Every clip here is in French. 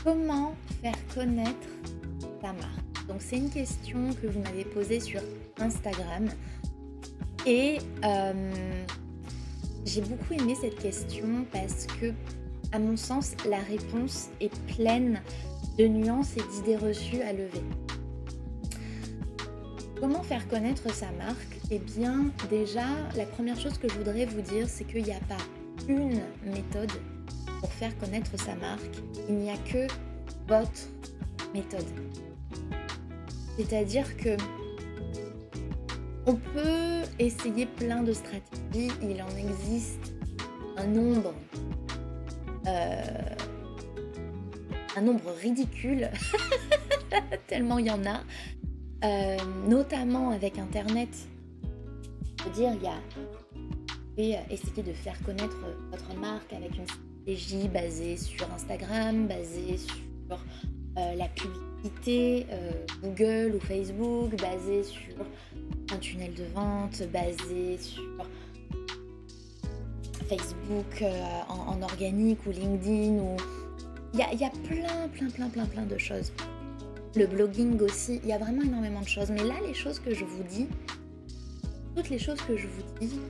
Comment faire connaître ta marque? Donc c'est une question que vous m'avez posée sur Instagram et j'ai beaucoup aimé cette question parce que, à mon sens, la réponse est pleine de nuances et d'idées reçues à lever. Comment faire connaître sa marque? Eh bien, déjà, la première chose que je voudrais vous dire, c'est qu'il n'y a pas une méthode pour faire connaître sa marque. Il n'y a que votre méthode. C'est-à-dire que on peut essayer plein de stratégies, il en existe un nombre, euh, un nombre ridicule, tellement il y en a, notamment avec Internet. Je veux dire, il y a essayer de faire connaître votre marque avec une stratégie basée sur Instagram, basée sur la publicité, Google ou Facebook, basée sur un tunnel de vente, basé sur Facebook en organique ou LinkedIn. Il y a plein de choses. Le blogging aussi, il y a vraiment énormément de choses. Mais là, toutes les choses que je vous dis,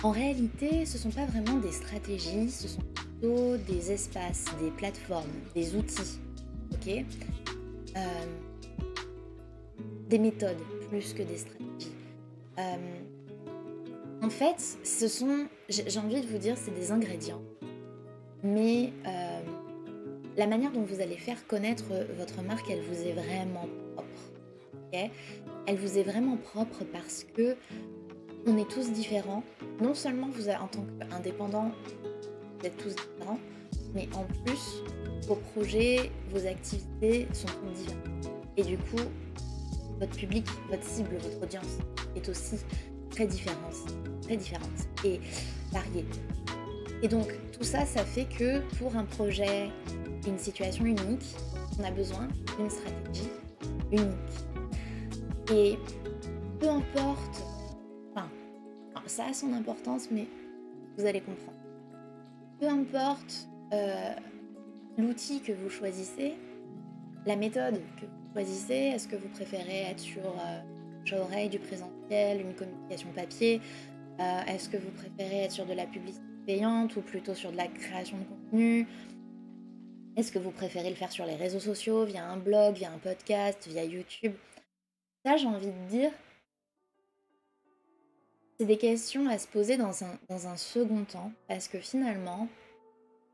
en réalité, ce ne sont pas vraiment des stratégies, ce sont plutôt des espaces, des plateformes, des outils, ok, des méthodes plus que des stratégies. En fait, j'ai envie de vous dire, c'est des ingrédients. Mais la manière dont vous allez faire connaître votre marque, elle vous est vraiment propre, ok. Elle vous est vraiment propre parce que on est tous différents. Non seulement vous, en tant qu'indépendant, vous êtes tous différents, mais en plus, vos projets, vos activités sont toutes différentes. Et du coup, votre public, votre cible, votre audience est aussi très différente et variée. Et donc, tout ça, ça fait que pour un projet, une situation unique, on a besoin d'une stratégie unique. Et peu importe, ça a son importance, mais vous allez comprendre. Peu importe l'outil que vous choisissez, la méthode que vous choisissez, est-ce que vous préférez être sur oreille, du présentiel, une communication papier, est-ce que vous préférez être sur de la publicité payante ou plutôt sur de la création de contenu, est-ce que vous préférez le faire sur les réseaux sociaux, via un blog, via un podcast, via YouTube? Ça, j'ai envie de dire, c'est des questions à se poser dans un second temps, parce que finalement,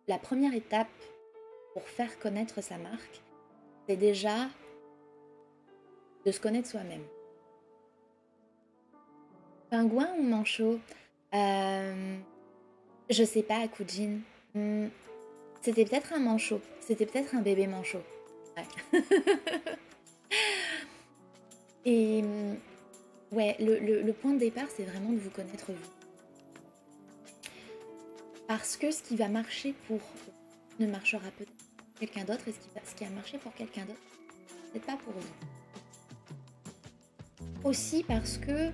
la première étape pour faire connaître sa marque, c'est déjà de se connaître soi-même. Pingouin ou manchot? Je sais pas, Kujin. C'était peut-être un manchot. C'était peut-être un bébé manchot. Ouais. Et ouais, le point de départ, c'est vraiment de vous connaître vous. Parce que ce qui va marcher pour ne marchera peut-être pour quelqu'un d'autre, et ce qui a marché pour quelqu'un d'autre, c'est pas pour vous. Aussi parce que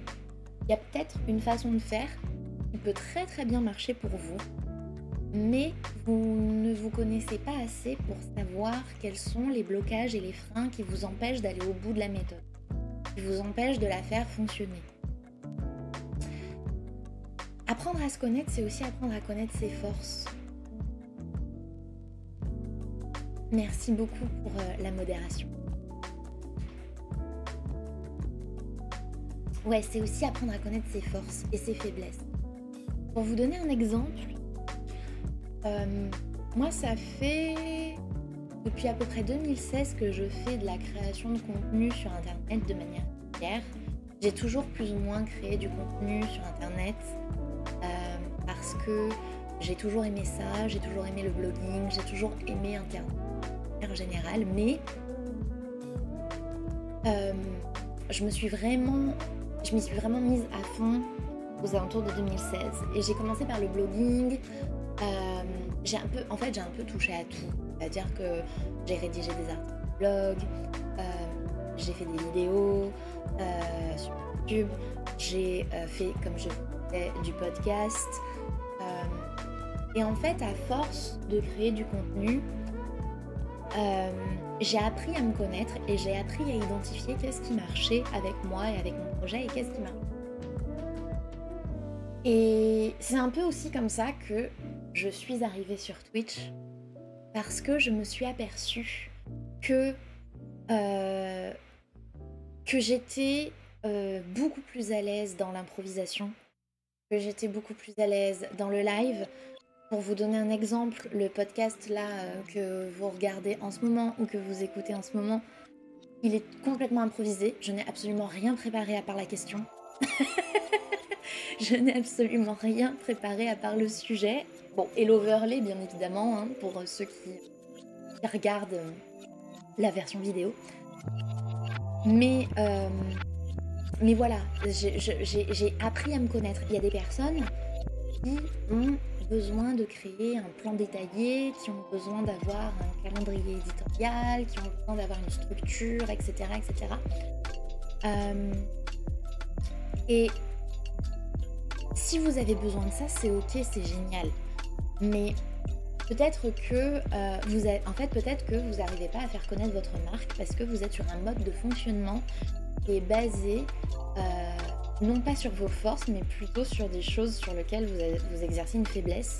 il y a peut-être une façon de faire qui peut très très bien marcher pour vous, mais vous ne vous connaissez pas assez pour savoir quels sont les blocages et les freins qui vous empêchent d'aller au bout de la méthode, qui vous empêchent de la faire fonctionner. Apprendre à se connaître, c'est aussi apprendre à connaître ses forces. Merci beaucoup pour la modération. Ouais, c'est aussi apprendre à connaître ses forces et ses faiblesses. Pour vous donner un exemple, moi ça fait depuis à peu près 2016 que je fais de la création de contenu sur Internet de manière régulière. J'ai toujours plus ou moins créé du contenu sur Internet parce que j'ai toujours aimé ça, j'ai toujours aimé le blogging, j'ai toujours aimé Internet en général, mais je m'y suis vraiment mise à fond aux alentours de 2016 et j'ai commencé par le blogging. J'ai un peu touché à tout, c'est-à-dire que j'ai rédigé des articles de blog, j'ai fait des vidéos sur YouTube, j'ai fait, comme je disais, du podcast, et en fait à force de créer du contenu, euh, j'ai appris à me connaître et j'ai appris à identifier qu'est-ce qui marchait avec moi et avec mon projet et qu'est-ce qui marche. Et c'est un peu aussi comme ça que je suis arrivée sur Twitch, parce que je me suis aperçue que, euh, que j'étais beaucoup plus à l'aise dans l'improvisation, que j'étais beaucoup plus à l'aise dans le live. Pour vous donner un exemple, le podcast là que vous regardez en ce moment ou que vous écoutez en ce moment, il est complètement improvisé. Je n'ai absolument rien préparé à part la question. Je n'ai absolument rien préparé à part le sujet. Bon, et l'overlay, bien évidemment, hein, pour ceux qui regardent la version vidéo. Mais voilà, j'ai appris à me connaître. Il y a des personnes qui ont besoin de créer un plan détaillé, qui ont besoin d'avoir un calendrier éditorial, qui ont besoin d'avoir une structure, etc. etc. Et si vous avez besoin de ça, c'est ok, c'est génial. Mais peut-être que peut-être que vous n'arrivez pas à faire connaître votre marque parce que vous êtes sur un mode de fonctionnement qui est basé non pas sur vos forces, mais plutôt sur des choses sur lesquelles vous exercez une faiblesse.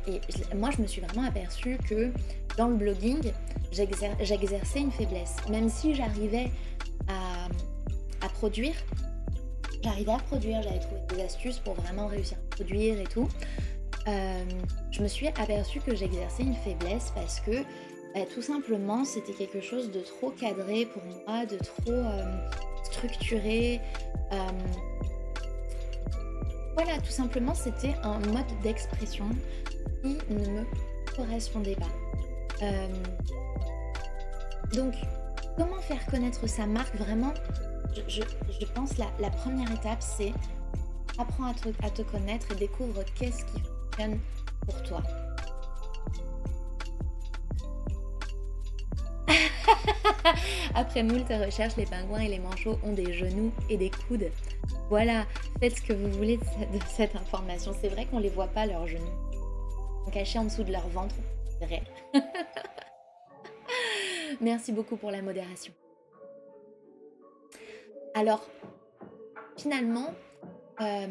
Et moi, je me suis vraiment aperçue que dans le blogging, j'exerçais une faiblesse. Même si j'arrivais à produire, j'avais trouvé des astuces pour vraiment réussir à produire et tout. Je me suis aperçue que j'exerçais une faiblesse parce que tout simplement c'était quelque chose de trop cadré pour moi, de trop structuré. Voilà, tout simplement c'était un mode d'expression qui ne me correspondait pas. Donc comment faire connaître sa marque vraiment? Je pense la première étape, c'est apprends à te connaître et découvre qu'est-ce qui fonctionne pour toi. Après moult recherches, les pingouins et les manchots ont des genoux et des coudes. Voilà, faites ce que vous voulez de cette information. C'est vrai qu'on les voit pas, leurs genoux. Ils sont cachés en dessous de leur ventre. C'est vrai. Merci beaucoup pour la modération. Alors, finalement, je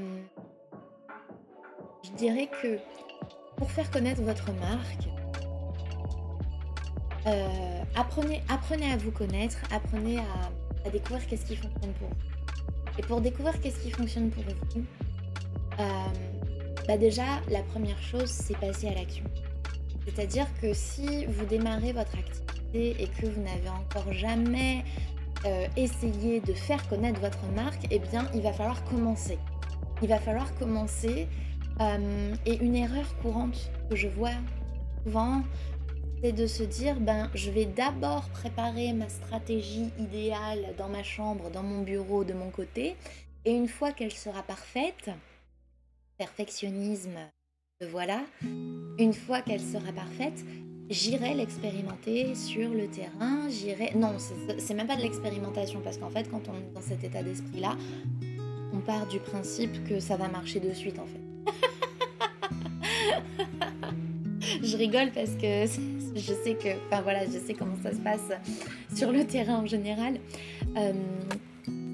dirais que pour faire connaître votre marque, apprenez à vous connaître, apprenez à découvrir qu'est-ce qui fonctionne pour vous. Et pour découvrir qu'est-ce qui fonctionne pour vous, déjà, la première chose, c'est passer à l'action. C'est-à-dire que si vous démarrez votre activité et que vous n'avez encore jamais essayé de faire connaître votre marque, eh bien, il va falloir commencer. Et une erreur courante que je vois souvent, c'est de se dire, je vais d'abord préparer ma stratégie idéale dans ma chambre, dans mon bureau, de mon côté, et une fois qu'elle sera parfaite, perfectionnisme, voilà, une fois qu'elle sera parfaite, j'irai l'expérimenter sur le terrain, Non, c'est même pas de l'expérimentation, parce qu'en fait, quand on est dans cet état d'esprit-là, on part du principe que ça va marcher de suite, en fait. Je rigole parce que je sais comment ça se passe sur le terrain en général.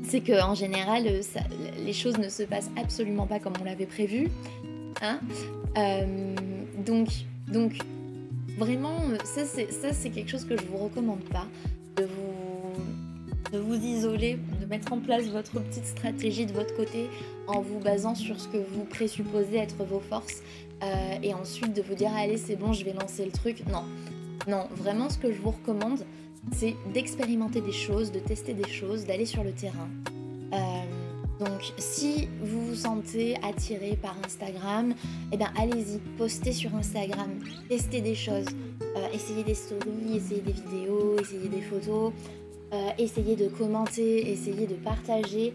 C'est qu'en général, les choses ne se passent absolument pas comme on l'avait prévu. Hein, donc, vraiment, ça c'est quelque chose que je vous recommande pas, de vous isoler, de mettre en place votre petite stratégie de votre côté en vous basant sur ce que vous présupposez être vos forces et ensuite de vous dire allez c'est bon je vais lancer le truc. Non, vraiment ce que je vous recommande c'est d'expérimenter des choses, de tester des choses, d'aller sur le terrain. Donc si vous vous sentez attiré par Instagram, allez-y, postez sur Instagram, testez des choses, essayez des stories, essayez des vidéos, essayez des photos, essayez de commenter, essayez de partager,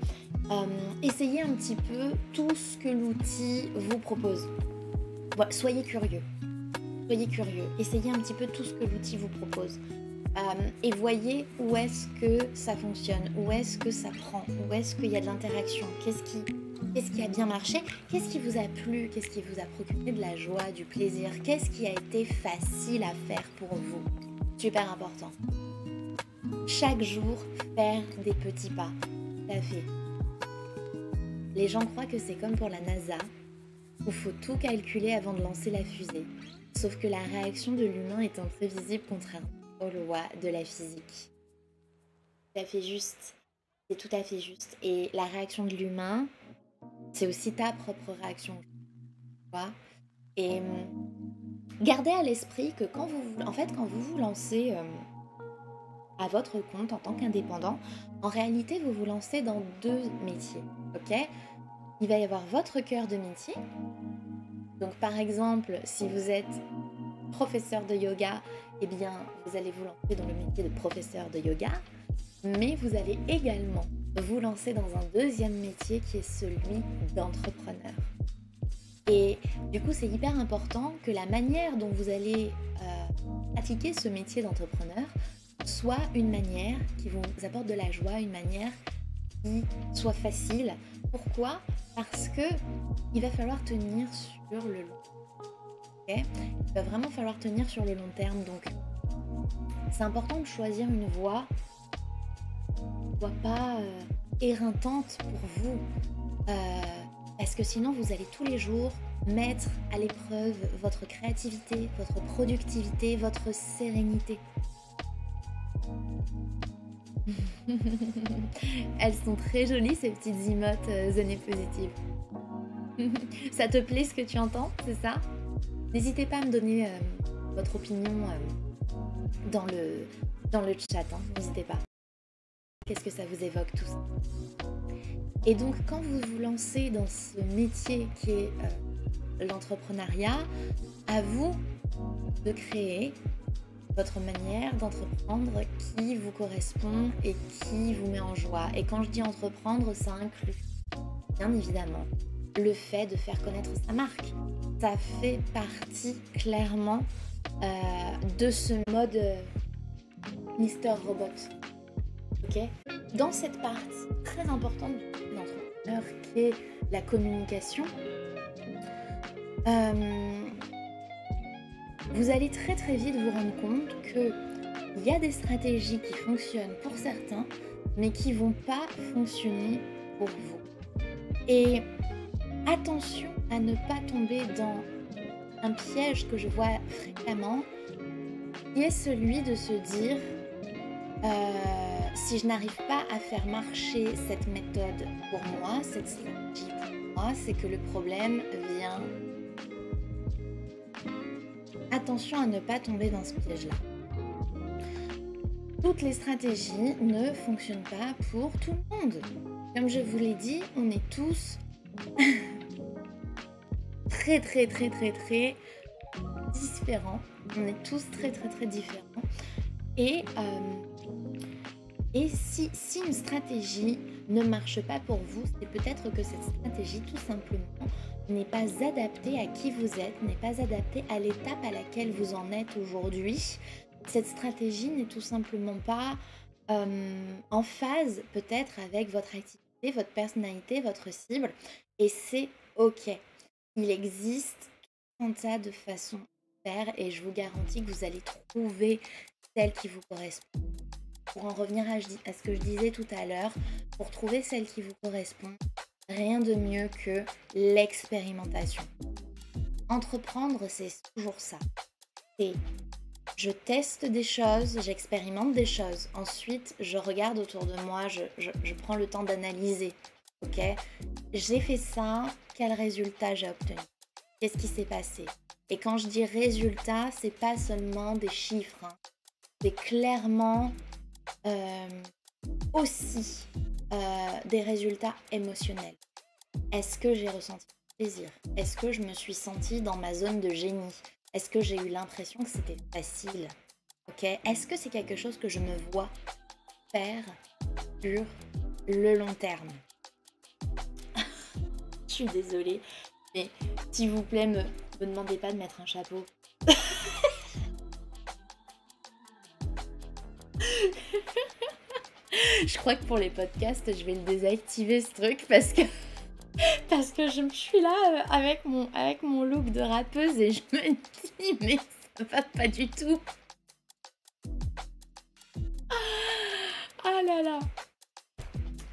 essayez un petit peu tout ce que l'outil vous propose. Voilà, soyez curieux, essayez un petit peu tout ce que l'outil vous propose. Et voyez où est-ce que ça fonctionne, où est-ce que ça prend, où est-ce qu'il y a de l'interaction, qu'est-ce qui a bien marché, qu'est-ce qui vous a plu, qu'est-ce qui vous a procuré de la joie, du plaisir, qu'est-ce qui a été facile à faire pour vous. super important. Chaque jour, faire des petits pas. Tout à fait. Les gens croient que c'est comme pour la NASA, où il faut tout calculer avant de lancer la fusée. Sauf que la réaction de l'humain est imprévisible contrairement aux lois de la physique. Tout à fait juste. C'est tout à fait juste. Et la réaction de l'humain, c'est aussi ta propre réaction. Tu vois. Et gardez à l'esprit que quand vous vous lancez à votre compte en tant qu'indépendant, en réalité, vous vous lancez dans 2 métiers. Ok ? Il va y avoir votre cœur de métier. Donc par exemple, si vous êtes professeur de yoga, eh bien, vous allez vous lancer dans le métier de professeur de yoga, mais vous allez également vous lancer dans un deuxième métier qui est celui d'entrepreneur. Et du coup, c'est hyper important que la manière dont vous allez pratiquer ce métier d'entrepreneur soit une manière qui vous apporte de la joie, une manière qui soit facile. Pourquoi ? Parce que il va falloir tenir sur le long terme. Okay ? Il va vraiment falloir tenir sur le long terme. Donc, c'est important de choisir une voie qui ne soit pas éreintante pour vous. Parce que sinon, vous allez tous les jours mettre à l'épreuve votre créativité, votre productivité, votre sérénité. Elles sont très jolies ces petites emotes zen et positives. Ça te plaît ce que tu entends, c'est ça ? N'hésitez pas à me donner votre opinion dans le chat, hein. N'hésitez pas. Qu'est-ce que ça vous évoque tout ça ? Et donc quand vous vous lancez dans ce métier qui est l'entrepreneuriat, à vous de créer votre manière d'entreprendre qui vous correspond et qui vous met en joie. Et quand je dis entreprendre, ça inclut bien évidemment le fait de faire connaître sa marque. Ça fait partie clairement de ce mode Mister Robot. Okay ? Dans cette partie très importante de l'entrepreneur qui est la communication, vous allez très très vite vous rendre compte qu'il y a des stratégies qui fonctionnent pour certains, mais qui ne vont pas fonctionner pour vous. Et attention à ne pas tomber dans un piège que je vois fréquemment, qui est celui de se dire si je n'arrive pas à faire marcher cette méthode pour moi, cette stratégie pour moi, c'est que le problème vient. Attention à ne pas tomber dans ce piège-là. Toutes les stratégies ne fonctionnent pas pour tout le monde. Comme je vous l'ai dit, on est tous très différents. On est tous très différents. Et si une stratégie ne marche pas pour vous, c'est peut-être que cette stratégie, tout simplement, n'est pas adaptée à qui vous êtes, n'est pas adaptée à l'étape à laquelle vous en êtes aujourd'hui. Cette stratégie n'est tout simplement pas en phase peut-être avec votre activité, votre personnalité, votre cible. Et c'est OK. Il existe tout un tas de façons de faire et je vous garantis que vous allez trouver celle qui vous correspond. Pour en revenir à ce que je disais tout à l'heure, pour trouver celle qui vous correspond, rien de mieux que l'expérimentation. Entreprendre, c'est toujours ça. C'est je teste des choses, j'expérimente des choses. Ensuite, je regarde autour de moi, je prends le temps d'analyser. Ok ? J'ai fait ça, quel résultat j'ai obtenu ? Qu'est-ce qui s'est passé ? Et quand je dis résultat, c'est pas seulement des chiffres. Hein. C'est clairement aussi des résultats émotionnels. Est-ce que j'ai ressenti du plaisir ? Est-ce que je me suis sentie dans ma zone de génie ? Est-ce que j'ai eu l'impression que c'était facile ? Ok ? Est-ce que c'est quelque chose que je me vois faire sur le long terme ? Je suis désolée, mais s'il vous plaît, me demandez pas de mettre un chapeau. Je crois que pour les podcasts, je vais le désactiver ce truc parce que je suis là avec mon look de rappeuse et je me dis mais ça va pas du tout. là là.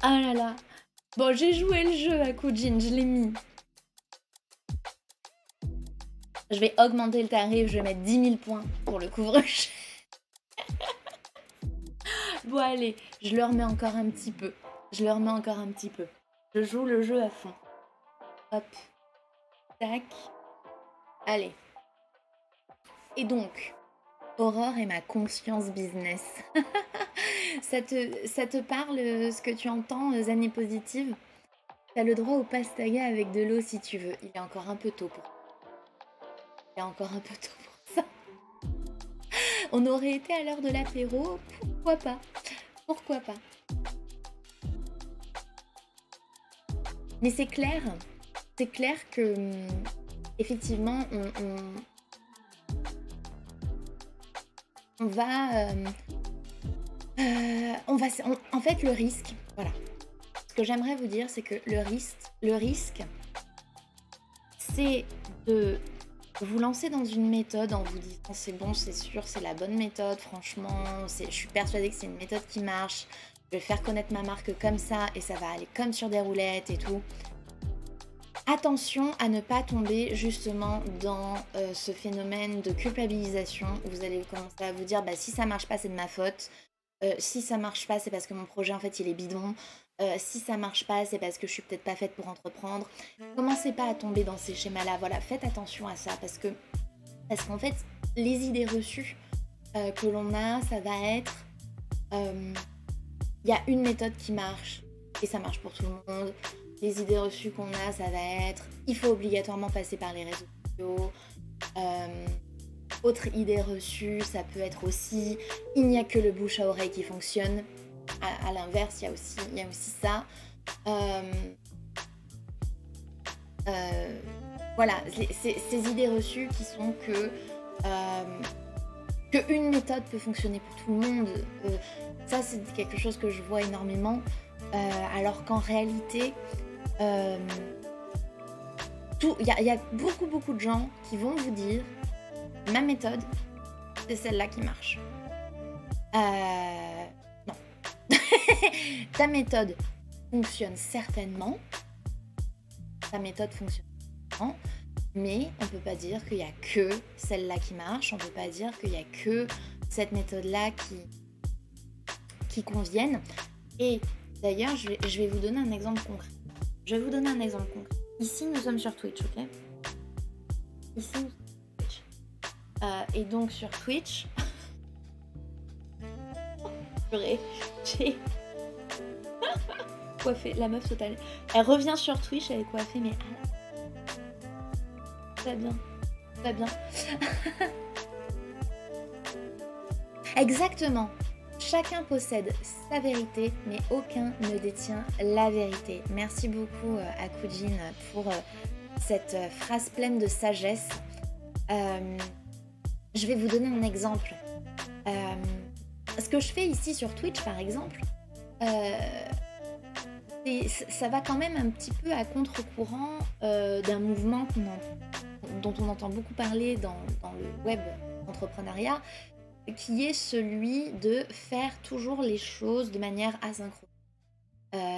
Ah là là. Bon, j'ai joué le jeu à Kujin, je l'ai mis. Je vais augmenter le tarif, je vais mettre 10 000 points pour le couvre-chef. Bon allez, je le remets encore un petit peu. Je le remets encore un petit peu. Je joue le jeu à fond. Hop. Tac. Allez. Et donc, Aurore et ma conscience business. ça te parle ce que tu entends, années positives? T'as le droit au pastaga avec de l'eau si tu veux. Il est encore un peu tôt pour ça. Il est encore un peu tôt pour ça. On aurait été à l'heure de l'apéro, pourquoi pas? Pourquoi pas? Mais c'est clair que effectivement on va en fait le risque, voilà. Ce que j'aimerais vous dire, c'est que le risque, c'est de vous lancer dans une méthode en vous disant c'est bon, c'est sûr, c'est la bonne méthode, franchement, je suis persuadée que c'est une méthode qui marche, je vais faire connaître ma marque comme ça et ça va aller comme sur des roulettes et tout. Attention à ne pas tomber justement dans ce phénomène de culpabilisation où vous allez commencer à vous dire bah, si ça marche pas c'est de ma faute, si ça marche pas c'est parce que mon projet en fait il est bidon, si ça marche pas c'est parce que je suis peut-être pas faite pour entreprendre. Commencez pas à tomber dans ces schémas là, voilà, faites attention à ça parce qu'en fait les idées reçues que l'on a, ça va être y a une méthode qui marche et ça marche pour tout le monde. Les idées reçues qu'on a, ça va être il faut obligatoirement passer par les réseaux sociaux. Autre idée reçue, ça peut être aussi il n'y a que le bouche à oreille qui fonctionne. À l'inverse, il y a aussi ça. Voilà, ces idées reçues qui sont que une méthode peut fonctionner pour tout le monde. Ça, c'est quelque chose que je vois énormément. Alors qu'en réalité, il y a beaucoup de gens qui vont vous dire ma méthode, c'est celle-là qui marche. Non. Ta méthode fonctionne certainement. Mais on peut pas dire qu'il y a que celle-là qui marche. On peut pas dire qu'il y a que cette méthode-là qui convienne. Et d'ailleurs, je vais vous donner un exemple concret. Ici, nous sommes sur Twitch, ok? Ici, nous sommes sur Twitch. Et donc, sur Twitch... j'ai coiffé la meuf totale. Elle revient sur Twitch, elle est coiffée, mais... Très bien. Exactement. Chacun possède sa vérité, mais aucun ne détient la vérité. Merci beaucoup à Kujin pour cette phrase pleine de sagesse. Je vais vous donner un exemple. Ce que je fais ici sur Twitch, par exemple, ça va quand même un petit peu à contre-courant d'un mouvement dont on entend beaucoup parler dans le web entrepreneuriat, qui est celui de faire toujours les choses de manière asynchrone.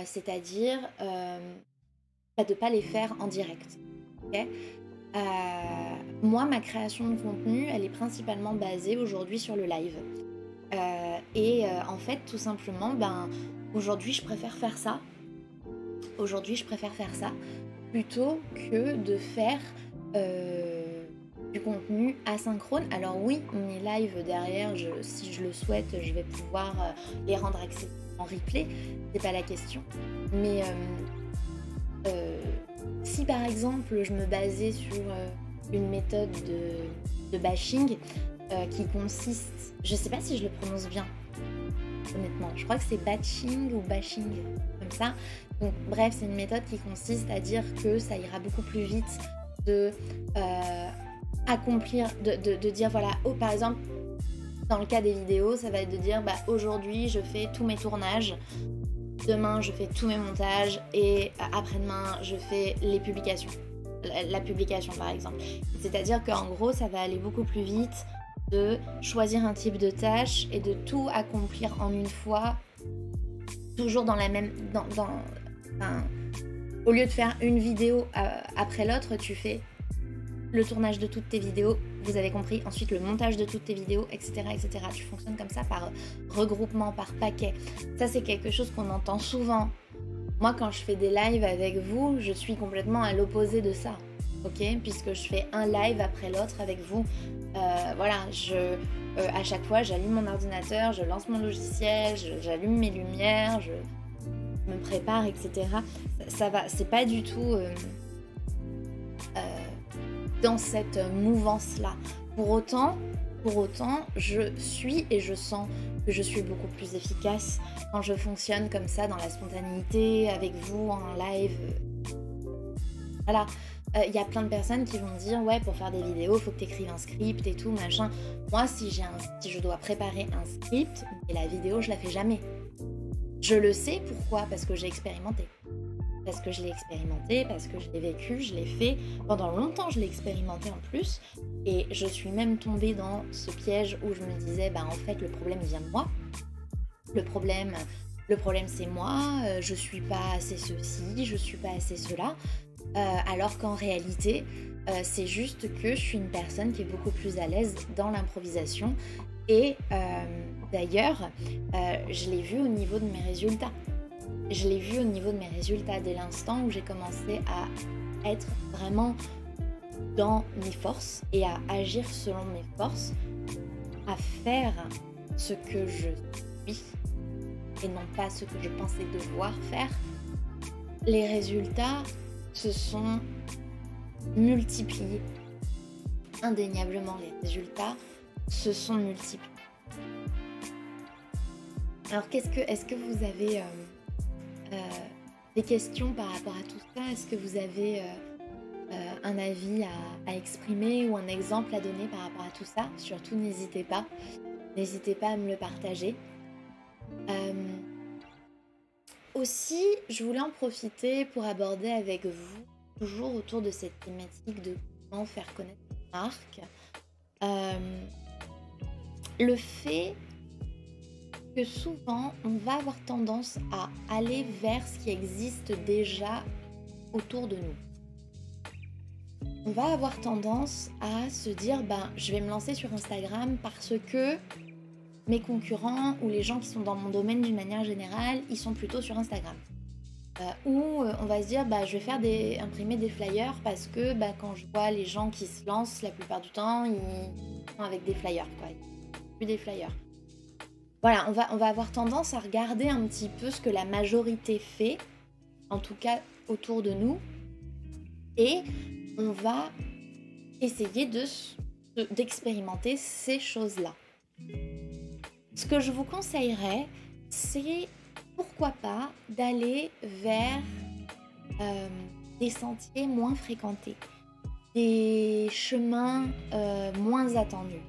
C'est-à-dire de ne pas les faire en direct. Okay, moi, ma création de contenu, elle est principalement basée aujourd'hui sur le live. En fait, tout simplement, aujourd'hui, je préfère faire ça. Plutôt que de faire du contenu asynchrone. Alors oui, mes lives derrière, si je le souhaite, je vais pouvoir les rendre accessibles en replay, c'est pas la question. Mais si par exemple je me basais sur une méthode de bashing qui consiste, je sais pas si je le prononce bien, honnêtement, je crois que c'est batching ou bashing, comme ça. Donc bref, c'est une méthode qui consiste à dire que ça ira beaucoup plus vite de accomplir, de dire voilà, par exemple, dans le cas des vidéos, ça va être de dire aujourd'hui je fais tous mes tournages, demain je fais tous mes montages et après-demain je fais les publications. La publication par exemple. C'est-à-dire qu'en gros, ça va aller beaucoup plus vite de choisir un type de tâche et de tout accomplir en une fois toujours dans la même... enfin, au lieu de faire une vidéo après l'autre, tu fais le tournage de toutes tes vidéos, vous avez compris, ensuite le montage de toutes tes vidéos, etc. etc. Tu fonctionnes comme ça par regroupement, par paquet. Ça, c'est quelque chose qu'on entend souvent. Moi, quand je fais des lives avec vous, je suis complètement à l'opposé de ça, ok? Puisque je fais un live après l'autre avec vous. Voilà, à chaque fois, j'allume mon ordinateur, je lance mon logiciel, j'allume mes lumières, je me prépare, etc. Ça va, c'est pas du tout dans cette mouvance-là. Pour autant, je suis et je sens que je suis beaucoup plus efficace quand je fonctionne comme ça dans la spontanéité, avec vous, en live. Voilà. Y a plein de personnes qui vont dire ouais, pour faire des vidéos, faut que tu écrives un script et tout, machin. Moi, si je dois préparer un script, et la vidéo, je la fais jamais. Je le sais, pourquoi? Parce que j'ai expérimenté. Parce que je l'ai expérimenté, parce que je l'ai vécu, je l'ai fait. Pendant longtemps, je l'ai expérimenté en plus. Et je suis même tombée dans ce piège où je me disais, bah en fait, le problème vient de moi. Le problème c'est moi, je suis pas assez ceci, je suis pas assez cela. Alors qu'en réalité, c'est juste que je suis une personne qui est beaucoup plus à l'aise dans l'improvisation. Et d'ailleurs, je l'ai vu au niveau de mes résultats. Je l'ai vu au niveau de mes résultats dès l'instant où j'ai commencé à être vraiment dans mes forces et à agir selon mes forces, à faire ce que je suis et non pas ce que je pensais devoir faire. Les résultats se sont multipliés. Indéniablement, les résultats se sont multipliés. Alors, est-ce que vous avez des questions par rapport à tout ça? Est-ce que vous avez un avis à exprimer ou un exemple à donner par rapport à tout ça? Surtout, n'hésitez pas à me le partager. Aussi, je voulais en profiter pour aborder avec vous, toujours autour de cette thématique de comment faire connaître une marque, le fait que souvent on va avoir tendance à aller vers ce qui existe déjà autour de nous. On va avoir tendance à se dire je vais me lancer sur Instagram parce que mes concurrents ou les gens qui sont dans mon domaine d'une manière générale, ils sont plutôt sur Instagram. Ou on va se dire je vais imprimer des flyers parce que quand je vois les gens qui se lancent la plupart du temps, ils sont avec des flyers, quoi. Plus des flyers. Voilà, on va avoir tendance à regarder un petit peu ce que la majorité fait, en tout cas autour de nous, et on va essayer d'expérimenter ces choses-là. Ce que je vous conseillerais, c'est pourquoi pas d'aller vers des sentiers moins fréquentés, des chemins moins attendus.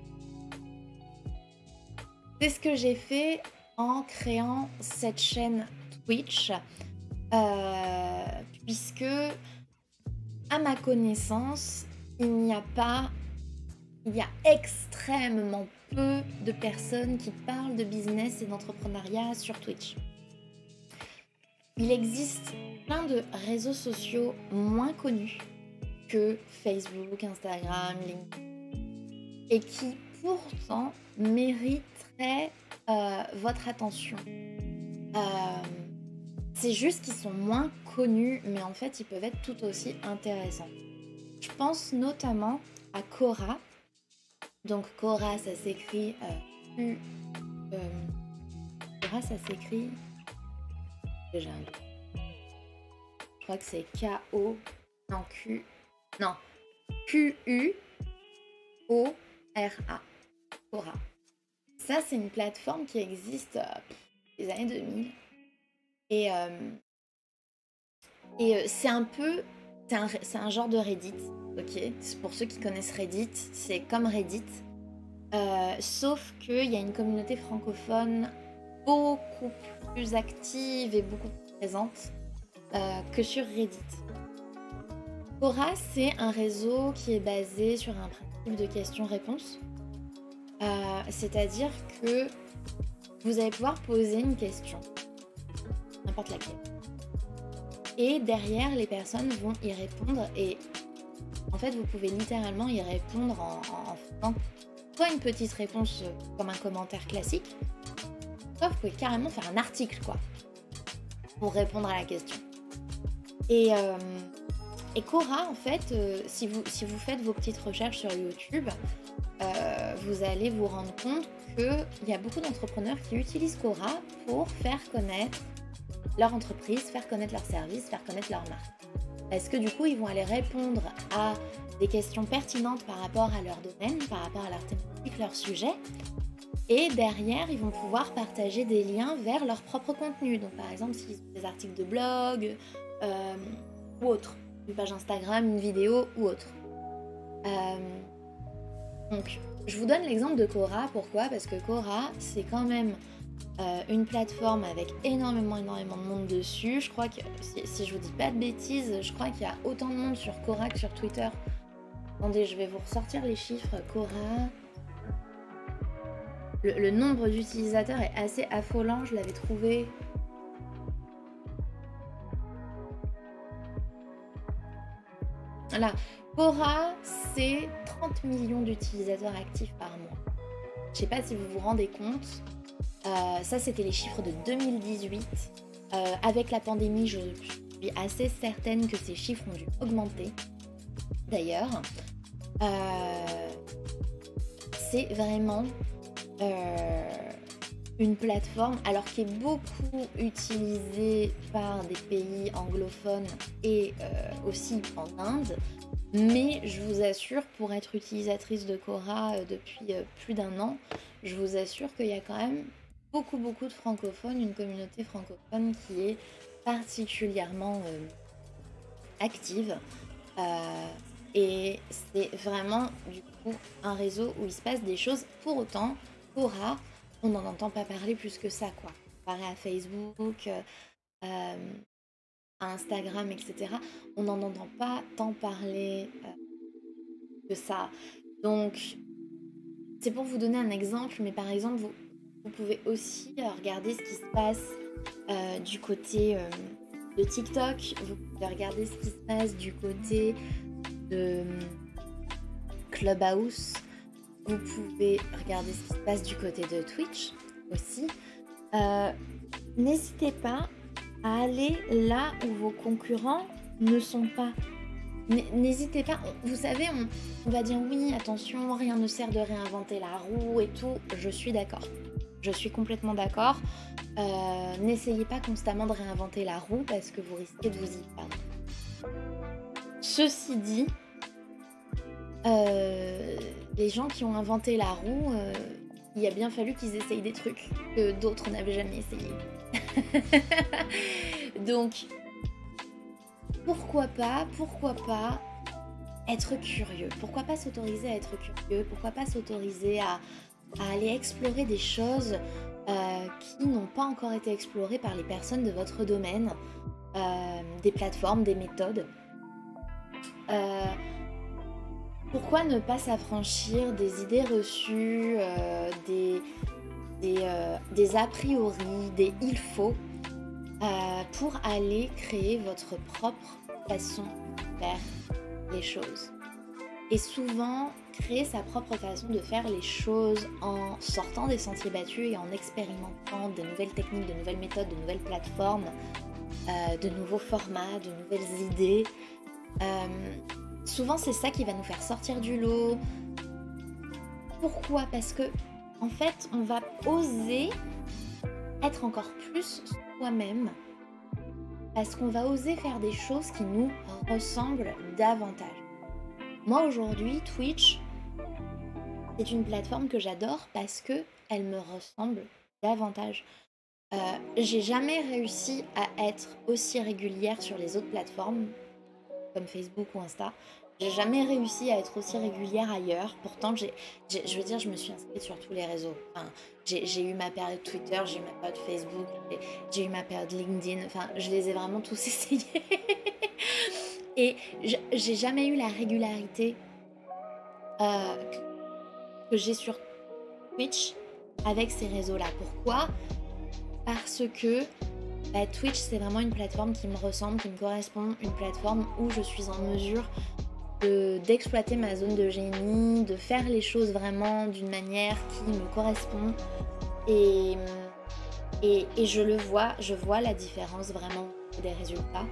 C'est ce que j'ai fait en créant cette chaîne Twitch, puisque, à ma connaissance, il y a extrêmement peu de personnes qui parlent de business et d'entrepreneuriat sur Twitch. Il existe plein de réseaux sociaux moins connus que Facebook, Instagram, LinkedIn, et qui pourtant mériteraient votre attention. C'est juste qu'ils sont moins connus, mais en fait ils peuvent être tout aussi intéressants. Je pense notamment à Quora. Donc Quora, ça s'écrit Quora, ça s'écrit déjà. Je crois que c'est Q-U-O-R-A. Quora. Ça, c'est une plateforme qui existe des années 2000. Et c'est un genre de Reddit, ok? Pour ceux qui connaissent Reddit, c'est comme Reddit, sauf qu'il y a une communauté francophone beaucoup plus active et beaucoup plus présente que sur Reddit. Quora, c'est un réseau qui est basé sur un principe de questions-réponses, c'est-à-dire que vous allez pouvoir poser une question n'importe laquelle. Et derrière, les personnes vont y répondre et en fait, vous pouvez littéralement y répondre en faisant soit une petite réponse comme un commentaire classique, soit vous pouvez carrément faire un article, quoi, pour répondre à la question. Et Quora, en fait, si vous faites vos petites recherches sur YouTube, vous allez vous rendre compte qu'il y a beaucoup d'entrepreneurs qui utilisent Quora pour faire connaître leur entreprise, faire connaître leurs services, faire connaître leur marque. Parce que du coup, ils vont aller répondre à des questions pertinentes par rapport à leur domaine, par rapport à leur thématique, leur sujet. Et derrière, ils vont pouvoir partager des liens vers leur propre contenu. Donc par exemple, s'ils ont des articles de blog ou autre, une page Instagram, une vidéo ou autre. Donc, je vous donne l'exemple de Quora. Pourquoi ? Parce que Quora, c'est quand même une plateforme avec énormément de monde dessus. Je crois que, si je vous dis pas de bêtises, je crois qu'il y a autant de monde sur Quora que sur Twitter. Attendez, je vais vous ressortir les chiffres. Quora... Le nombre d'utilisateurs est assez affolant, je l'avais trouvé. Voilà, Quora, c'est 30 millions d'utilisateurs actifs par mois. Je sais pas si vous vous rendez compte. Ça, c'était les chiffres de 2018. Avec la pandémie, je suis assez certaine que ces chiffres ont dû augmenter. D'ailleurs, c'est vraiment une plateforme, alors qui est beaucoup utilisée par des pays anglophones et aussi en Inde. Mais je vous assure, pour être utilisatrice de Quora depuis plus d'1 an, je vous assure qu'il y a quand même beaucoup de francophones, une communauté francophone qui est particulièrement active. Et c'est vraiment du coup un réseau où il se passe des choses. Pour autant, Quora, on n'en entend pas parler plus que ça, quoi. Comparé à Facebook, à Instagram, etc. On n'en entend pas tant parler que ça. Donc, c'est pour vous donner un exemple, mais par exemple, vous pouvez aussi regarder ce qui se passe du côté de TikTok. Vous pouvez regarder ce qui se passe du côté de Clubhouse. Vous pouvez regarder ce qui se passe du côté de Twitch aussi. N'hésitez pas à aller là où vos concurrents ne sont pas. N'hésitez pas, vous savez, on va dire oui, attention, rien ne sert de réinventer la roue et tout. Je suis d'accord. Je suis complètement d'accord. N'essayez pas constamment de réinventer la roue parce que vous risquez de vous y perdre. Ceci dit, les gens qui ont inventé la roue, il a bien fallu qu'ils essayent des trucs que d'autres n'avaient jamais essayé. Donc, pourquoi pas être curieux? Pourquoi pas s'autoriser à être curieux? Pourquoi pas s'autoriser à aller explorer des choses qui n'ont pas encore été explorées par les personnes de votre domaine, des plateformes, des méthodes. Pourquoi ne pas s'affranchir des idées reçues, des a priori, des il faut, pour aller créer votre propre façon de faire les choses. Et souvent, créer sa propre façon de faire les choses en sortant des sentiers battus et en expérimentant de nouvelles techniques, de nouvelles méthodes, de nouvelles plateformes, de nouveaux formats, de nouvelles idées. Souvent, c'est ça qui va nous faire sortir du lot. Pourquoi ? Parce que, en fait, on va oser être encore plus soi-même. Parce qu'on va oser faire des choses qui nous ressemblent davantage. Moi, aujourd'hui, Twitch, c'est une plateforme que j'adore parce qu'elle me ressemble davantage. J'ai jamais réussi à être aussi régulière sur les autres plateformes, comme Facebook ou Insta. J'ai jamais réussi à être aussi régulière ailleurs. Pourtant, je veux dire, je me suis inscrite sur tous les réseaux. Enfin, j'ai eu ma période Twitter, j'ai eu ma période Facebook, j'ai eu ma période LinkedIn. Enfin, je les ai vraiment tous essayés. Et j'ai jamais eu la régularité que j'ai sur Twitch avec ces réseaux-là. Pourquoi ? Parce que Twitch, c'est vraiment une plateforme qui me ressemble, qui me correspond, une plateforme où je suis en mesure d'exploiter ma zone de génie, de faire les choses vraiment d'une manière qui me correspond. Et je le vois, je vois la différence vraiment des résultats.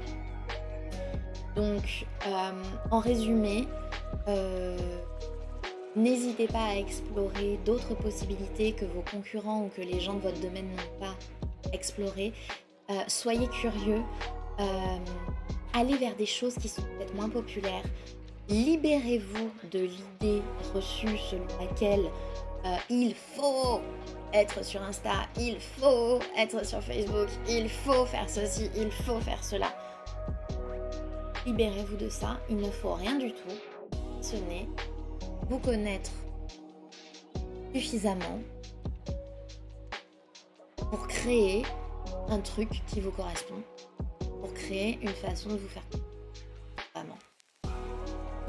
Donc, en résumé, n'hésitez pas à explorer d'autres possibilités que vos concurrents ou que les gens de votre domaine n'ont pas explorées. Soyez curieux, allez vers des choses qui sont peut-être moins populaires. Libérez-vous de l'idée reçue selon laquelle il faut être sur Insta, il faut être sur Facebook, il faut faire ceci, il faut faire cela. Libérez-vous de ça, il ne faut rien du tout. Ce n'est vous connaître suffisamment pour créer un truc qui vous correspond, pour créer une façon de vous faire vraiment.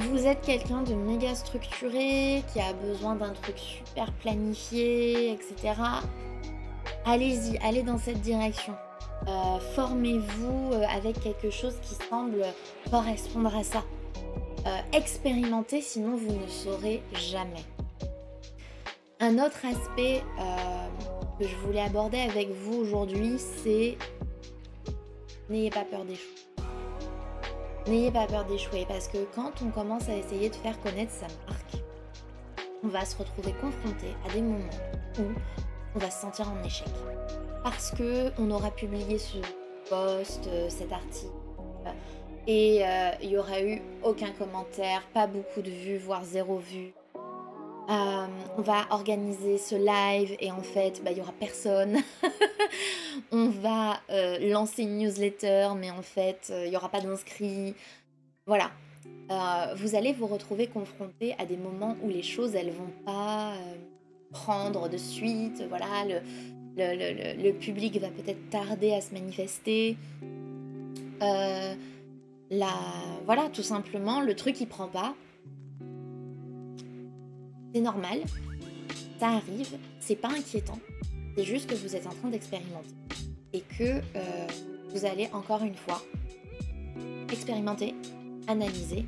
Vous êtes quelqu'un de méga structuré, qui a besoin d'un truc super planifié, etc. Allez-y, allez dans cette direction. Formez-vous avec quelque chose qui semble correspondre à ça. Expérimentez, sinon vous ne saurez jamais. Un autre aspect que je voulais aborder avec vous aujourd'hui, c'est n'ayez pas peur d'échouer. N'ayez pas peur d'échouer parce que quand on commence à essayer de faire connaître sa marque, on va se retrouver confronté à des moments où on va se sentir en échec. Parce qu'on aura publié ce post, cet article, et il n'y aura eu aucun commentaire, pas beaucoup de vues, voire 0 vue. On va organiser ce live et en fait, il n'y aura personne. On va lancer une newsletter, mais en fait, il n'y aura pas d'inscrits. Voilà. Vous allez vous retrouver confronté à des moments où les choses, elles vont pas prendre de suite. Voilà, le public va peut-être tarder à se manifester. Voilà, tout simplement, le truc, il prend pas. C'est normal, ça arrive, c'est pas inquiétant, c'est juste que vous êtes en train d'expérimenter et que vous allez encore une fois expérimenter, analyser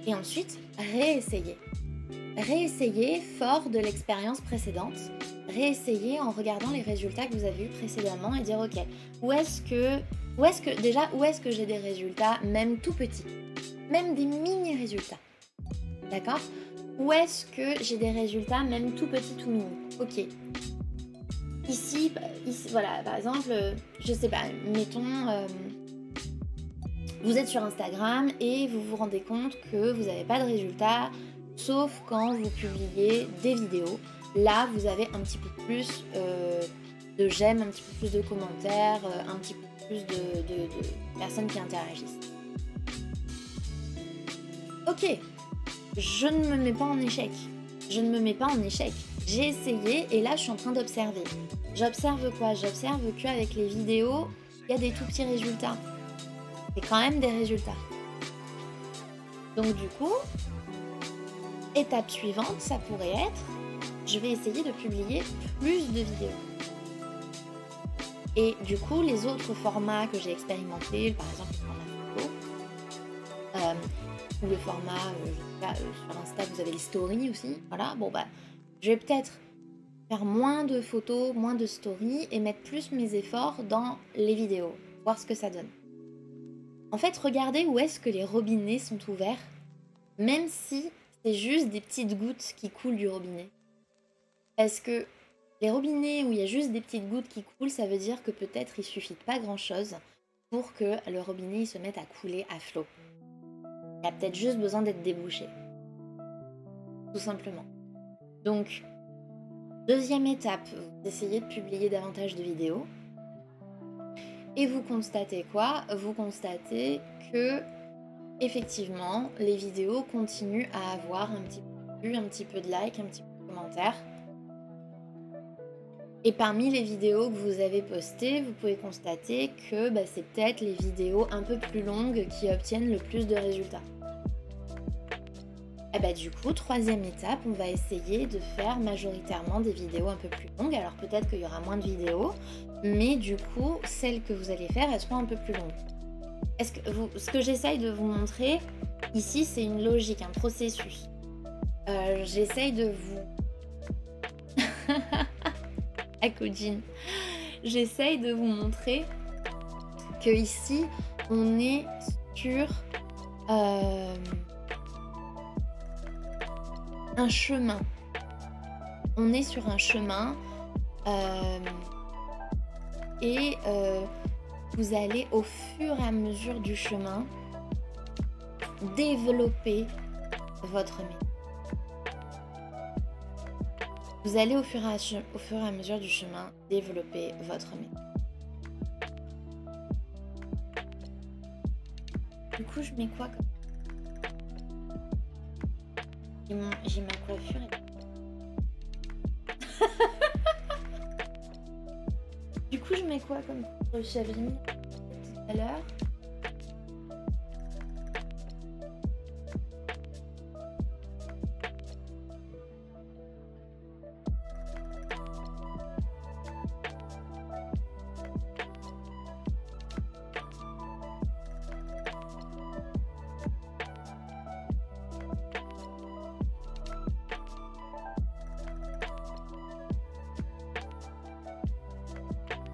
et ensuite réessayer. Réessayer fort de l'expérience précédente, réessayer en regardant les résultats que vous avez eus précédemment et dire ok, où est-ce que j'ai des résultats même tout petits, même des mini résultats, d'accord ? Où est-ce que j'ai des résultats même tout petits, tout mini? Ok. Ici, voilà, par exemple, je sais pas, mettons, vous êtes sur Instagram et vous vous rendez compte que vous n'avez pas de résultats, sauf quand vous publiez des vidéos. Là, vous avez un petit peu plus de j'aime, un petit peu plus de commentaires, un petit peu plus de personnes qui interagissent. Ok. Je ne me mets pas en échec. Je ne me mets pas en échec. J'ai essayé et là, je suis en train d'observer. J'observe quoi? J'observe qu'avec les vidéos, il y a des tout petits résultats. C'est quand même des résultats. Donc du coup, étape suivante, ça pourrait être, je vais essayer de publier plus de vidéos. Et du coup, les autres formats que j'ai expérimentés, par exemple le format photo, ou le format, sur Insta, vous avez les stories aussi. Voilà, je vais peut-être faire moins de photos, moins de stories et mettre plus mes efforts dans les vidéos, voir ce que ça donne. En fait, regardez où est-ce que les robinets sont ouverts, même si c'est juste des petites gouttes qui coulent du robinet. Parce que les robinets où il y a juste des petites gouttes qui coulent, ça veut dire que peut-être il suffit de pas grand-chose pour que le robinet il se mette à couler à flot. Il a peut-être juste besoin d'être débouché. Tout simplement. Donc, deuxième étape, vous essayez de publier davantage de vidéos. Et vous constatez quoi? Vous constatez que, effectivement, les vidéos continuent à avoir un petit peu de vues, un petit peu de likes, un petit peu de commentaires. Et parmi les vidéos que vous avez postées, vous pouvez constater que c'est peut-être les vidéos un peu plus longues qui obtiennent le plus de résultats. Et bah du coup, troisième étape, on va essayer de faire majoritairement des vidéos un peu plus longues. Alors peut-être qu'il y aura moins de vidéos, mais du coup, celles que vous allez faire, elles seront un peu plus longues. Ce que j'essaye de vous montrer ici, c'est une logique, un processus. J'essaye de vous... Akujin. J'essaye de vous montrer que ici, on est sur un chemin. On est sur un chemin et vous allez au fur et à mesure du chemin développer votre métier. Vous allez au fur et à mesure du chemin développer votre métier. Du coup, je mets quoi comme... J'ai ma coiffure et... Du coup, je mets quoi comme coiffure? J'avais mis tout à l'heure.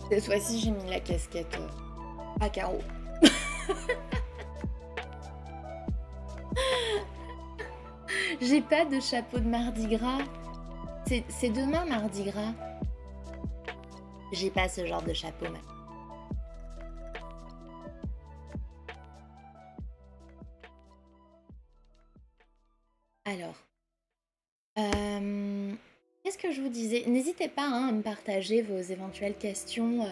Cette fois-ci, j'ai mis la casquette à carreaux. J'ai pas de chapeau de Mardi Gras. C'est demain Mardi Gras. J'ai pas ce genre de chapeau même. Alors, qu'est-ce que je vous disais? N'hésitez pas à me partager vos éventuelles questions,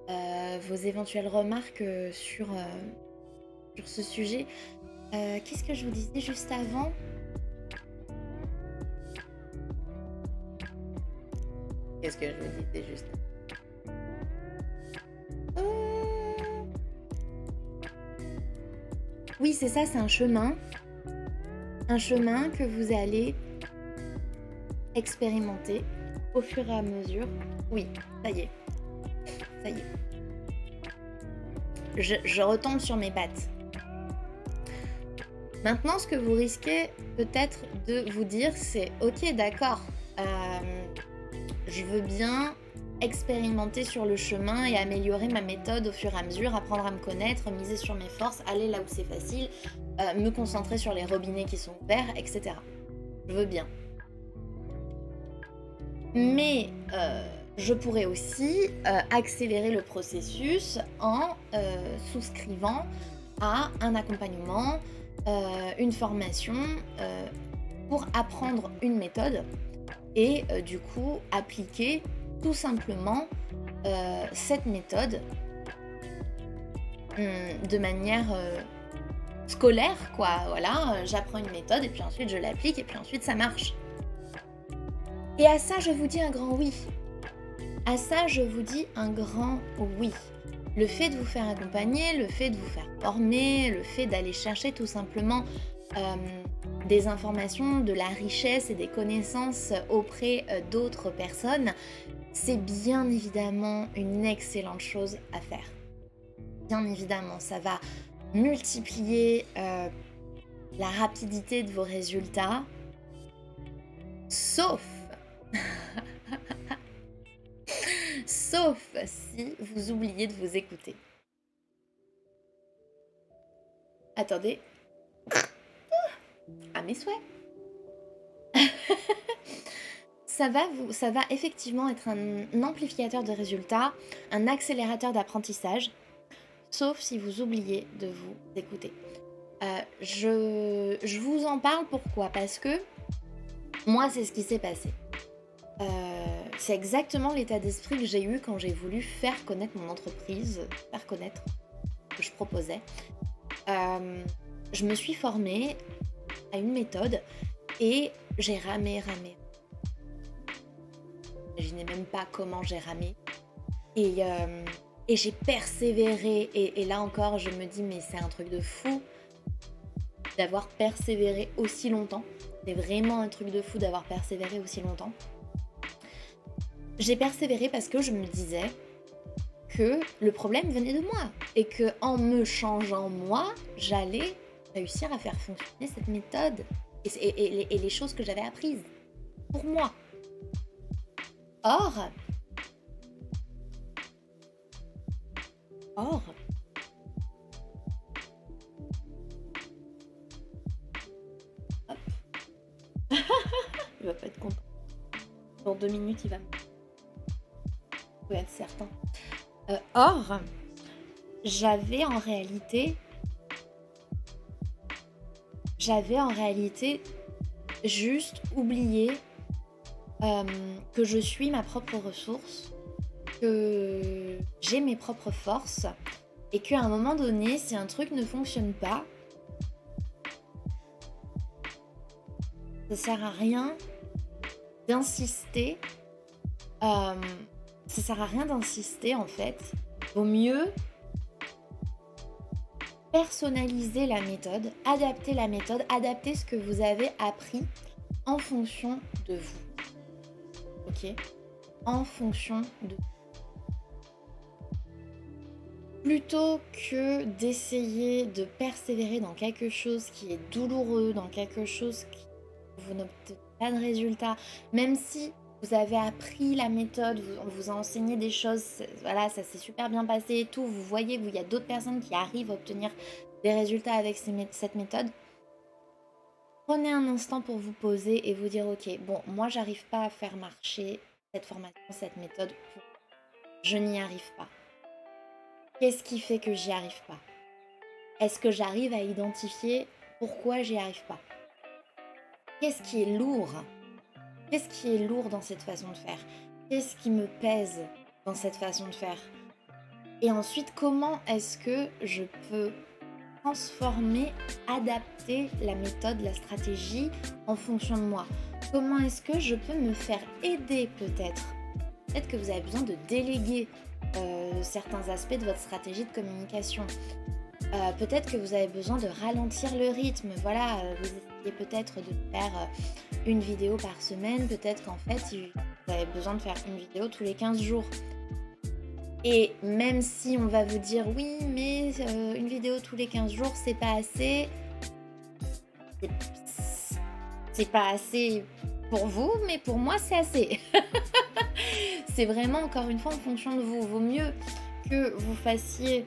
vos éventuelles remarques sur ce sujet. Qu'est-ce que je vous disais juste avant? Qu'est-ce que je vous disais juste avant? Oui, c'est ça, c'est un chemin. Un chemin que vous allez expérimenter au fur et à mesure. Oui, ça y est. Ça y est. Je retombe sur mes pattes. Maintenant, ce que vous risquez peut-être de vous dire, c'est ok, d'accord, je veux bien expérimenter sur le chemin et améliorer ma méthode au fur et à mesure, apprendre à me connaître, miser sur mes forces, aller là où c'est facile, me concentrer sur les robinets qui sont ouverts, etc. Je veux bien. Mais je pourrais aussi accélérer le processus en souscrivant à un accompagnement, une formation pour apprendre une méthode et du coup appliquer tout simplement cette méthode de manière scolaire, quoi. Voilà, j'apprends une méthode et puis ensuite je l'applique et puis ensuite ça marche. Et à ça, je vous dis un grand oui. À ça, je vous dis un grand oui. Le fait de vous faire accompagner, le fait de vous faire former, le fait d'aller chercher tout simplement des informations, de la richesse et des connaissances auprès d'autres personnes, c'est bien évidemment une excellente chose à faire. Bien évidemment, ça va multiplier la rapidité de vos résultats, sauf sauf si vous oubliez de vous écouter. Attendez. À mes souhaits. Ça va effectivement être un amplificateur de résultats, un accélérateur d'apprentissage, sauf si vous oubliez de vous écouter. Je vous en parle pourquoi? Parce que moi, c'est ce qui s'est passé. C'est exactement l'état d'esprit que j'ai eu quand j'ai voulu faire connaître mon entreprise, faire connaître ce que je proposais. Je me suis formée à une méthode et j'ai ramé. J'imaginais même pas comment j'ai ramé. Et j'ai persévéré. Et là encore, je me dis, mais c'est un truc de fou. d'avoir persévéré aussi longtemps. C'est vraiment un truc de fou d'avoir persévéré aussi longtemps. J'ai persévéré parce que je me disais que le problème venait de moi et que en me changeant moi, j'allais réussir à faire fonctionner cette méthode et les choses que j'avais apprises pour moi. Or, hop. Il va pas être content. Dans 2 minutes, il va me... Vous pouvez être certain. Or, j'avais en réalité juste oublié que je suis ma propre ressource, que j'ai mes propres forces et qu'à un moment donné, si un truc ne fonctionne pas, ça sert à rien d'insister. Ça sert à rien d'insister en fait. Vaut mieux personnaliser la méthode, adapter ce que vous avez appris en fonction de vous. Ok ? En fonction de vous. Plutôt que d'essayer de persévérer dans quelque chose qui est douloureux, dans quelque chose qui vous n'obtenez pas de résultat, même si vous avez appris la méthode, on vous a enseigné des choses, voilà, ça s'est super bien passé et tout, vous voyez, il y a d'autres personnes qui arrivent à obtenir des résultats avec cette méthode. Prenez un instant pour vous poser et vous dire, ok, bon, moi j'arrive pas à faire marcher cette formation, cette méthode, je n'y arrive pas. Qu'est-ce qui fait que j'y arrive pas? Est-ce que j'arrive à identifier pourquoi j'y arrive pas? Qu'est-ce qui est lourd? Qu'est-ce qui est lourd dans cette façon de faire? Qu'est-ce qui me pèse dans cette façon de faire? Et ensuite, comment est-ce que je peux transformer, adapter la méthode, la stratégie en fonction de moi? Comment est-ce que je peux me faire aider peut-être? Peut-être que vous avez besoin de déléguer certains aspects de votre stratégie de communication. Peut-être que vous avez besoin de ralentir le rythme. Voilà, vous essayez peut-être de faire une vidéo par semaine. Peut-être qu'en fait, vous avez besoin de faire une vidéo tous les 15 jours. Et même si on va vous dire oui, mais une vidéo tous les 15 jours, c'est pas assez. C'est pas assez pour vous, mais pour moi, c'est assez. C'est vraiment, encore une fois, en fonction de vous. Vaut mieux que vous fassiez...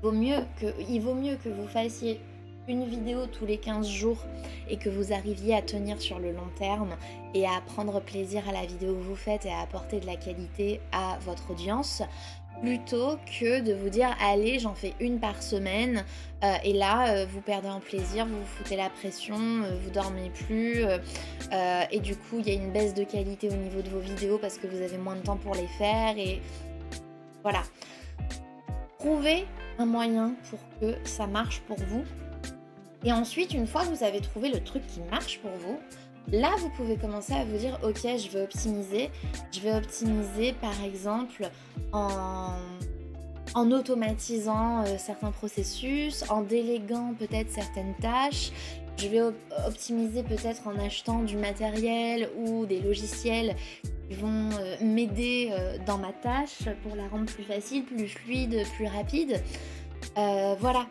il vaut mieux que vous fassiez une vidéo tous les 15 jours et que vous arriviez à tenir sur le long terme et à prendre plaisir à la vidéo que vous faites et à apporter de la qualité à votre audience, plutôt que de vous dire allez, j'en fais une par semaine et là vous perdez en plaisir, vous vous foutez la pression, vous dormez plus et du coup il y a une baisse de qualité au niveau de vos vidéos parce que vous avez moins de temps pour les faire et voilà. Trouvez un moyen pour que ça marche pour vous. Et ensuite, une fois que vous avez trouvé le truc qui marche pour vous, là, vous pouvez commencer à vous dire, ok, je vais optimiser. Je vais optimiser, par exemple, en automatisant certains processus, en déléguant peut-être certaines tâches. Je vais optimiser peut-être en achetant du matériel ou des logiciels qui vont m'aider dans ma tâche pour la rendre plus facile, plus fluide, plus rapide. Voilà.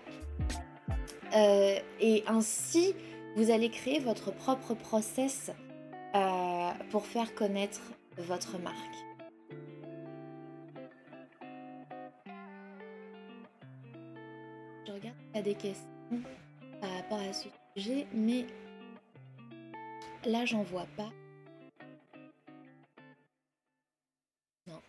Et ainsi, vous allez créer votre propre process pour faire connaître votre marque. Je regarde s'il y a des questions par rapport à ce sujet, mais là, j'en vois pas. Non.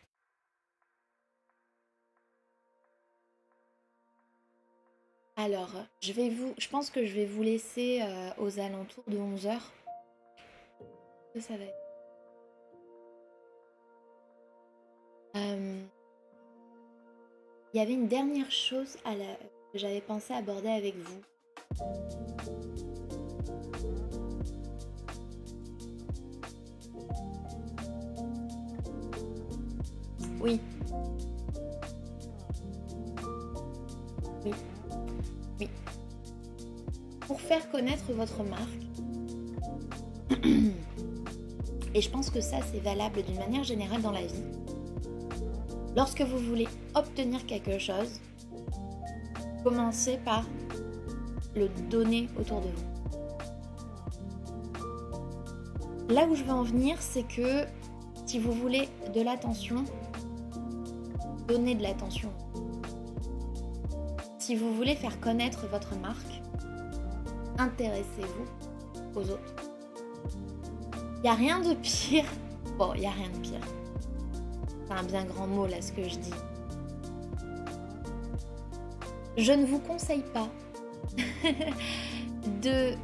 Alors, je pense que je vais vous laisser aux alentours de 11h. Ça va être. Il y avait une dernière chose que j'avais pensé aborder avec vous. Oui. faire connaître votre marque, et je pense que ça c'est valable d'une manière générale dans la vie, lorsque vous voulez obtenir quelque chose, commencez par le donner autour de vous. Là où je veux en venir, c'est que si vous voulez de l'attention, donnez de l'attention. Si vous voulez faire connaître votre marque, intéressez-vous aux autres. Il n'y a rien de pire. Bon, il n'y a rien de pire. C'est un bien grand mot là ce que je dis. Je ne vous conseille pas de...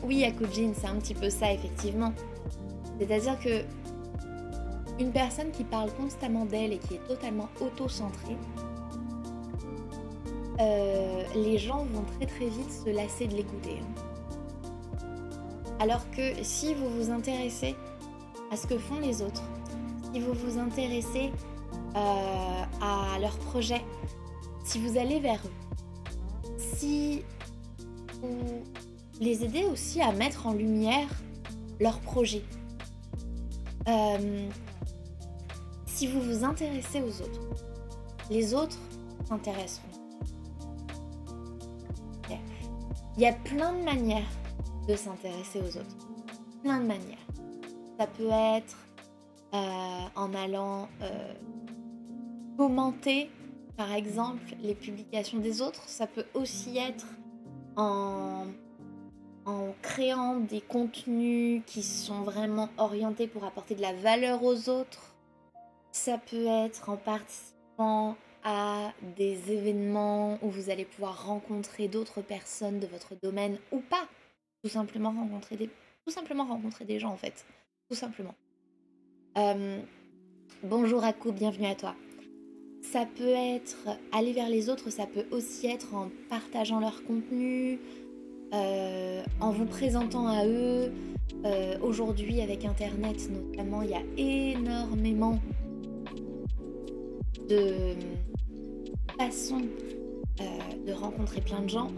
oui, à Kujin, c'est un petit peu ça effectivement. C'est-à-dire que une personne qui parle constamment d'elle et qui est totalement auto-centrée, les gens vont très très vite se lasser de l'écouter. Alors que si vous vous intéressez à ce que font les autres, si vous vous intéressez à leurs projets, si vous allez vers eux, si vous les aidez aussi à mettre en lumière leurs projets, si vous vous intéressez aux autres, les autres s'intéresseront. Il y a plein de manières de s'intéresser aux autres. Plein de manières. Ça peut être en allant commenter, par exemple, les publications des autres. Ça peut aussi être en créant des contenus qui sont vraiment orientés pour apporter de la valeur aux autres. Ça peut être en participant à des événements où vous allez pouvoir rencontrer d'autres personnes de votre domaine ou pas. Tout simplement rencontrer des gens en fait. Tout simplement. Bonjour Akou, bienvenue à toi. Ça peut être aller vers les autres, ça peut aussi être en partageant leur contenu, en vous présentant à eux. Aujourd'hui avec Internet notamment, il y a énormément de façons de rencontrer plein de gens.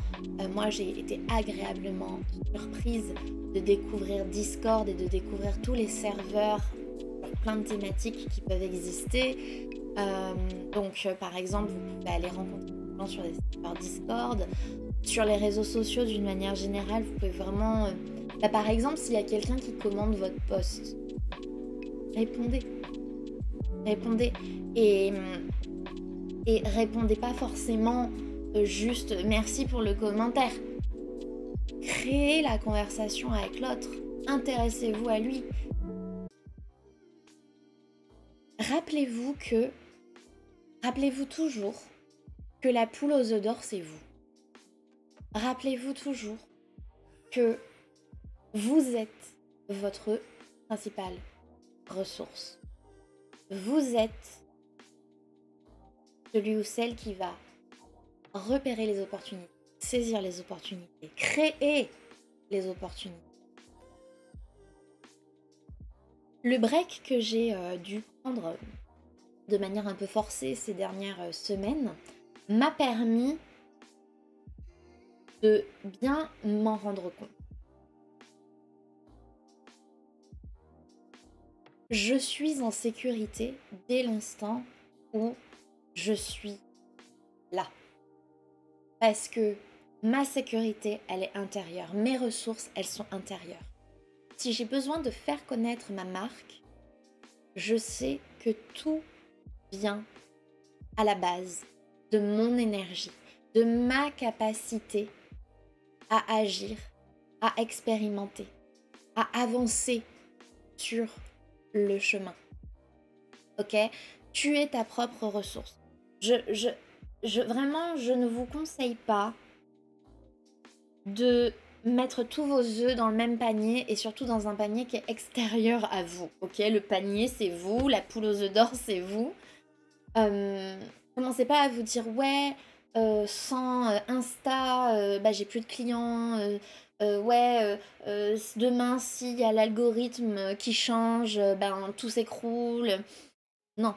Moi j'ai été agréablement surprise de découvrir Discord et de découvrir tous les serveurs sur plein de thématiques qui peuvent exister. Donc par exemple vous pouvez aller rencontrer des gens sur des serveurs Discord, sur les réseaux sociaux d'une manière générale. Vous pouvez vraiment par exemple s'il y a quelqu'un qui commande votre post, répondez et répondez pas forcément juste merci pour le commentaire. Créez la conversation avec l'autre, intéressez-vous à lui. Rappelez-vous toujours que la poule aux œufs d'or c'est vous. Rappelez-vous toujours que vous êtes votre principale ressource. Vous êtes celui ou celle qui va repérer les opportunités, saisir les opportunités, créer les opportunités. Le break que j'ai dû prendre de manière un peu forcée ces dernières semaines m'a permis de bien m'en rendre compte. Je suis en sécurité dès l'instant où je suis là. Parce que ma sécurité, elle est intérieure. Mes ressources, elles sont intérieures. Si j'ai besoin de faire connaître ma marque, je sais que tout vient à la base de mon énergie, de ma capacité à agir, à expérimenter, à avancer sur le chemin. Ok ? Tu es ta propre ressource. Vraiment, je ne vous conseille pas de mettre tous vos œufs dans le même panier et surtout dans un panier qui est extérieur à vous. Ok ? Le panier, c'est vous. La poule aux œufs d'or, c'est vous. Commencez pas à vous dire ouais, sans Insta, j'ai plus de clients. Demain, s'il y a l'algorithme qui change, tout s'écroule. Non.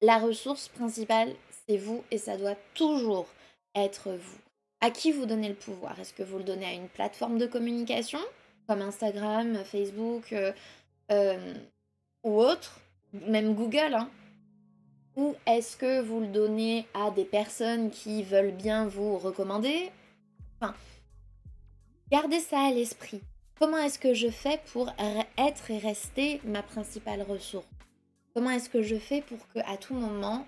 La ressource principale, c'est vous et ça doit toujours être vous. À qui vous donnez le pouvoir? Est-ce que vous le donnez à une plateforme de communication, comme Instagram, Facebook, euh, ou autre, même Google, hein? Ou est-ce que vous le donnez à des personnes qui veulent bien vous recommander? Enfin, gardez ça à l'esprit. Comment est-ce que je fais pour être et rester ma principale ressource? Comment est-ce que je fais pour que à tout moment,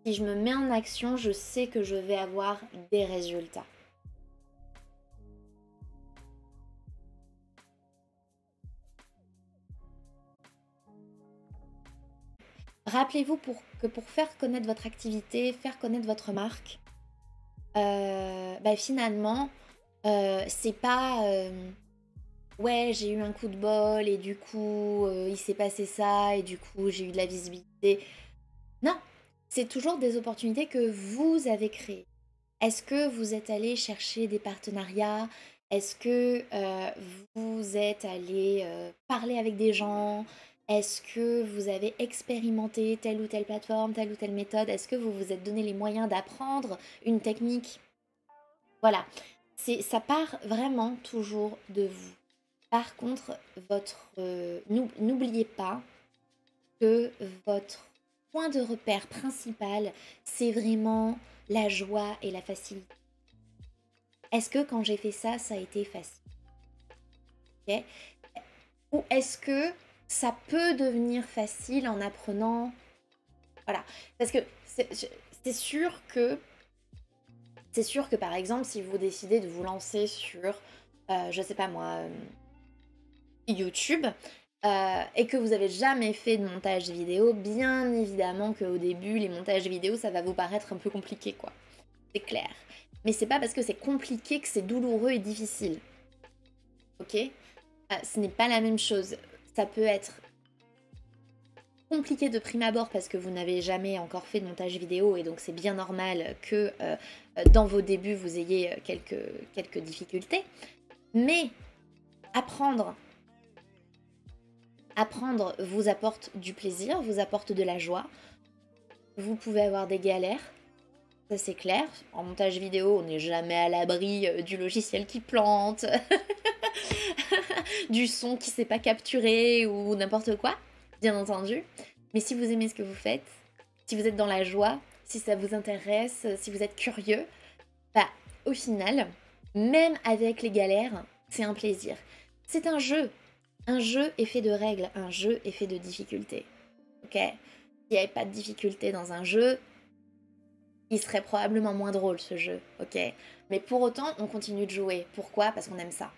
si je me mets en action, je sais que je vais avoir des résultats? Rappelez-vous pour faire connaître votre activité, faire connaître votre marque, bah, finalement, c'est pas, ouais, j'ai eu un coup de bol et du coup, il s'est passé ça et du coup, j'ai eu de la visibilité. Non, c'est toujours des opportunités que vous avez créées. Est-ce que vous êtes allé chercher des partenariats? Est-ce que vous êtes allé parler avec des gens? Est-ce que vous avez expérimenté telle ou telle plateforme, telle ou telle méthode? Est-ce que vous vous êtes donné les moyens d'apprendre une technique? Voilà, ça part vraiment toujours de vous. Par contre, n'oubliez pas que votre point de repère principal, c'est vraiment la joie et la facilité. Est-ce que quand j'ai fait ça, ça a été facile? Ok. Ou est-ce que ça peut devenir facile en apprenant? Voilà. Parce que c'est sûr que, c'est sûr que par exemple, si vous décidez de vous lancer sur, je sais pas moi, YouTube, et que vous avez jamais fait de montage vidéo, bien évidemment qu'au début, les montages vidéo, ça va vous paraître un peu compliqué, quoi. C'est clair. Mais c'est pas parce que c'est compliqué que c'est douloureux et difficile. Ok? Ce n'est pas la même chose. Ça peut être compliqué de prime abord parce que vous n'avez jamais encore fait de montage vidéo et donc c'est bien normal que dans vos débuts vous ayez quelques difficultés. Mais apprendre vous apporte du plaisir, vous apporte de la joie. Vous pouvez avoir des galères, ça c'est clair. En montage vidéo, on n'est jamais à l'abri du logiciel qui plante, du son qui ne s'est pas capturé ou n'importe quoi, bien entendu. Mais si vous aimez ce que vous faites, si vous êtes dans la joie, si ça vous intéresse, si vous êtes curieux, bah au final, même avec les galères, c'est un plaisir. C'est un jeu. Un jeu est fait de règles, un jeu est fait de difficultés. Ok? S'il n'y avait pas de difficultés dans un jeu, il serait probablement moins drôle ce jeu, ok? Mais pour autant, on continue de jouer. Pourquoi? Parce qu'on aime ça.